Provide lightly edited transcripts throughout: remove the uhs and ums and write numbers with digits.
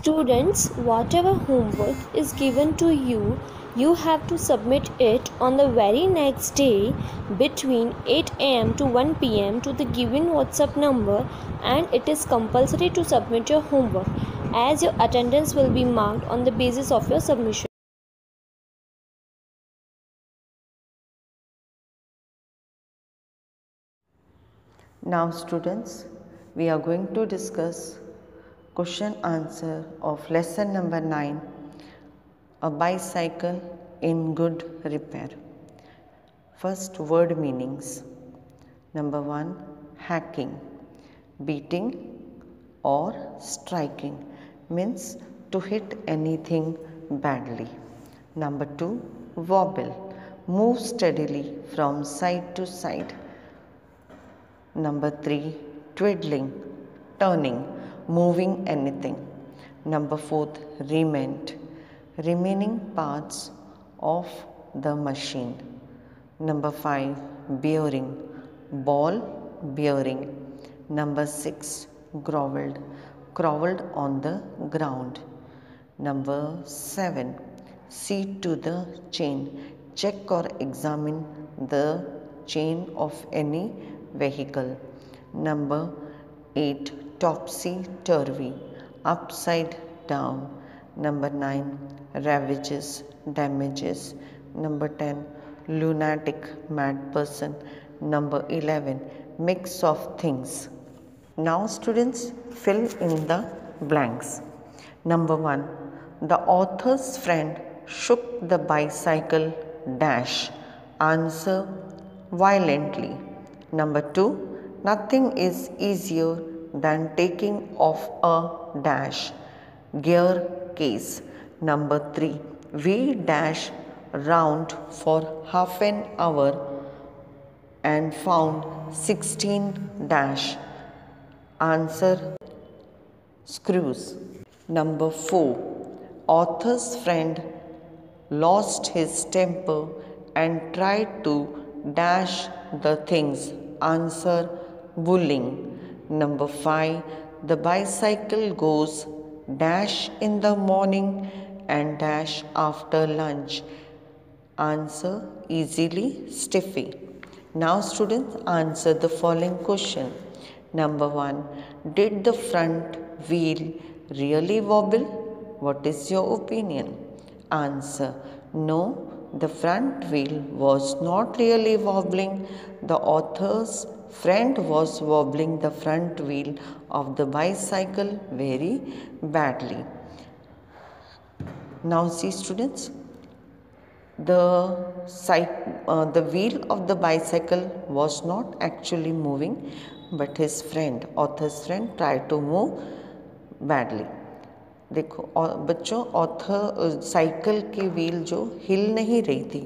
Students, whatever homework is given to you, you have to submit it on the very next day between 8 am to 1 pm to the given WhatsApp number, and it is compulsory to submit your homework as your attendance will be marked on the basis of your submission. Now students, we are going to discuss question answer of lesson number 9, a bicycle in good repair. First, word meanings. Number 1, hacking, beating or striking, means to hit anything badly. Number 2, wobble, move steadily from side to side. Number 3, twiddling, turning, moving anything. Number 4, remaining parts of the machine. Number 5, bearing, ball bearing. Number 6, groveled on the ground. Number 7, see to the chain, check or examine the chain of any vehicle. Number 8, topsy-turvy, upside down. Number 9, ravages, damages. Number 10, lunatic, mad person. Number 11, mix of things. Now students, fill in the blanks. Number 1, the author's friend shook the bicycle dash. Answer, violently. Number 2, nothing is easier than taking off a dash. Gear case. Number 3, we dash round for half an hour and found 16 dash. Answer, screws. Number 4, author's friend lost his temper and tried to dash the things. Answer, bullying. Number 5, the bicycle goes dash in the morning and dash after lunch. Answer, easily stiffy. Now students, answer the following question. Number 1, did the front wheel really wobble? What is your opinion? Answer, no, the front wheel was not really wobbling. The author's friend was wobbling the front wheel of the bicycle very badly. Now see students, the wheel of the bicycle was not actually moving, but his friend, author's friend, tried to move badly. देखो बच्चों, author cycle की wheel जो हिल नहीं रही थी,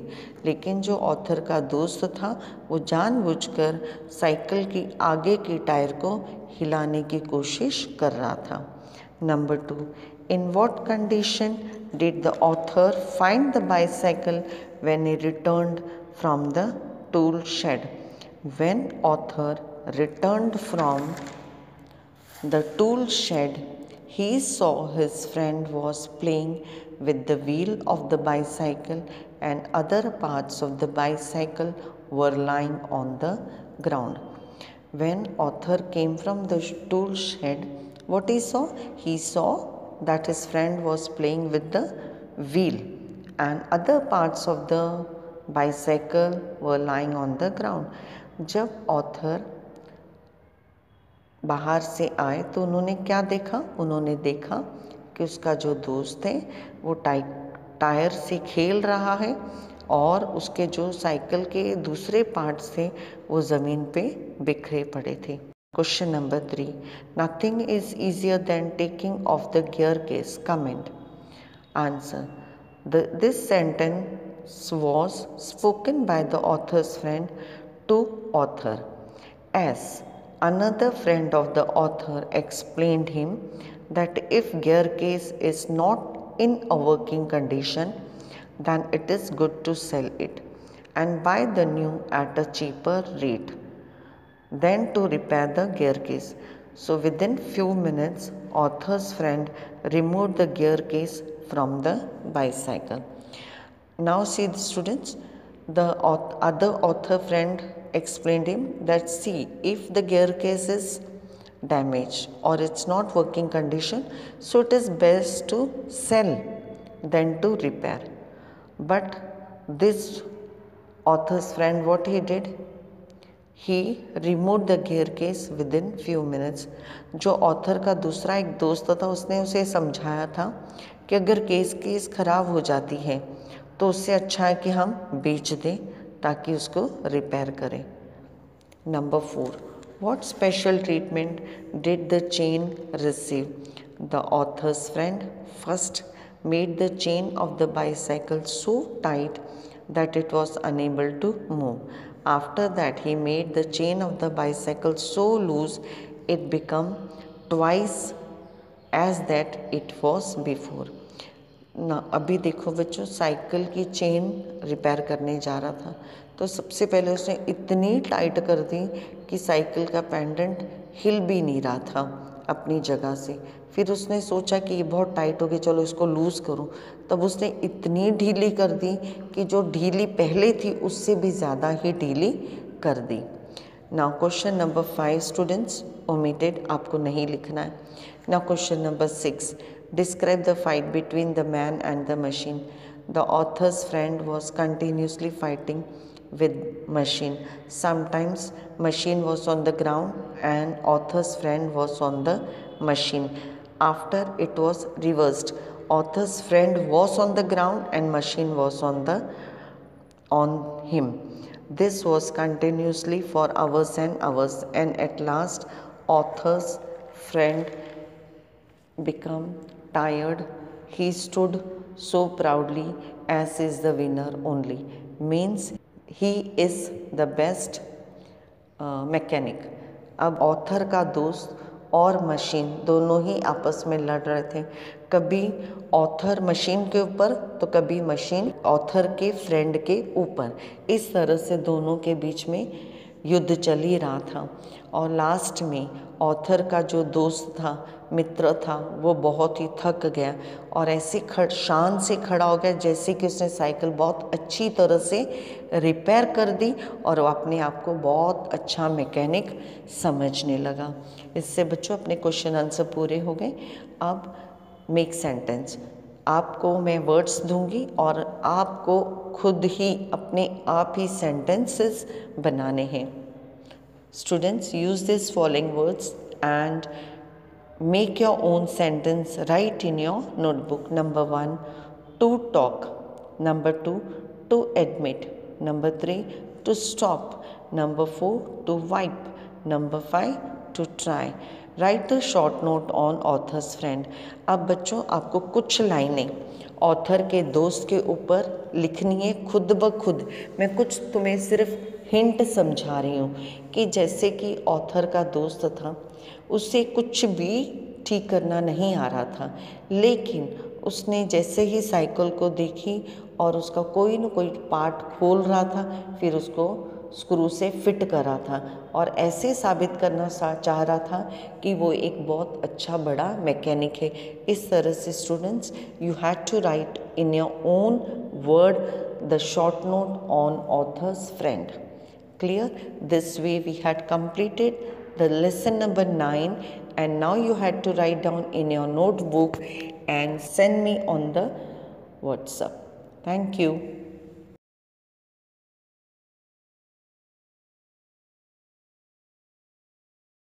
लेकिन जो author का दोस्त था वो जानबूझकर साइकिल की आगे की टायर को हिलाने की कोशिश कर रहा था. Number 2, in what condition did the author find the bicycle when he returned from the tool shed? When author returned from the tool shed, he saw his friend was playing with the wheel of the bicycle and other parts of the bicycle were lying on the ground. When author came from the tool shed, what he saw? He saw that his friend was playing with the wheel and other parts of the bicycle were lying on the ground. जब author बाहर से आए तो उन्होंने क्या देखा? उन्होंने देखा कि उसका जो दोस्त है वो टायर से खेल रहा है और उसके जो साइकिल के दूसरे पार्ट्स थे वो ज़मीन पे बिखरे पड़े थे. Question number 3, nothing is easier than taking off the gear case. Comment. Answer, this sentence was spoken by the author's friend to author as another friend of the author explained him that if gear case is not in a working condition, then it is good to sell it and buy the new at a cheaper rate than to repair the gear case. So within few minutes, author's friend removed the gear case from the bicycle. Now see the students, the other author friend explained him that see, if the gear case is damaged or it's not working condition, so it is best to sell than to repair. But this author's friend, what he did, he removed the gear case within few minutes. जो author का दूसरा एक दोस्त था उसने उसे समझाया था कि अगर केस ख़राब हो जाती है तो उससे अच्छा है कि हम बेच दें ताकि उसको रिपेयर करें. Number 4. What special treatment did the chain receive? The author's friend first made the chain of the bicycle so tight that it was unable to move. After that, he made the chain of the bicycle so loose it became twice as that it was before. ना अभी देखो बच्चों, cycle की chain repair करने जा रहा था तो सबसे पहले उसने इतनी टाइट कर दी कि साइकिल का पेंडेंट हिल भी नहीं रहा था अपनी जगह से. फिर उसने सोचा कि ये बहुत टाइट हो गई, चलो इसको लूज़ करूं. तब उसने इतनी ढीली कर दी कि जो ढीली पहले थी उससे भी ज़्यादा ही ढीली कर दी. Now question number 5 students, omitted, आपको नहीं लिखना है. Now question number 6, describe the fight between the man and the machine. The author's friend was continuously fighting with machine. Sometimes machine was on the ground and author's friend was on the machine. After it was reversed, author's friend was on the ground and machine was on him. This was continuously for hours and hours, and at last author's friend became tired. He stood so proudly as is the winner only. Means he is the best mechanic. अब author का दोस्त और machine दोनों ही आपस में लड़ रहे थे. कभी ऑथर मशीन के ऊपर तो कभी मशीन ऑथर के फ्रेंड के ऊपर. इस तरह से दोनों के बीच में युद्ध चल ही रहा था. और लास्ट में ऑथर का जो दोस्त था, मित्र था, वो बहुत ही थक गया और ऐसे शान से खड़ा हो गया जैसे कि उसने साइकिल बहुत अच्छी तरह से रिपेयर कर दी और वो अपने आप को बहुत अच्छा मैकेनिक समझने लगा. इससे बच्चों अपने क्वेश्चन आंसर पूरे हो गए. अब मेक सेंटेंस. आपको मैं वर्ड्स दूंगी और आपको खुद ही अपने आप ही सेंटेंसेस बनाने हैं. Students, use these following words and make your own sentence. Write in your notebook. Number 1, to talk. Number 2, to admit. Number 3, to stop. Number 4, to wipe. Number 5, to try. Write the short note on author's friend. अब बच्चों आपको कुछ लाइनें author के दोस्त के ऊपर लिखनी है खुद ब खुद. मैं कुछ तुम्हें सिर्फ हिंट समझा रही हूँ कि जैसे कि ऑथर का दोस्त था, उससे कुछ भी ठीक करना नहीं आ रहा था, लेकिन उसने जैसे ही साइकिल को देखी और उसका कोई न कोई पार्ट खोल रहा था, फिर उसको स्क्रू से फिट करा था और ऐसे साबित करना चाह रहा था कि वो एक बहुत अच्छा बड़ा मैकेनिक है. इस तरह से students, you had to write in your own word the short note on author's friend. Clear? This way we had completed the lesson number 9, and now you had to write down in your notebook and send me on the WhatsApp. Thank you.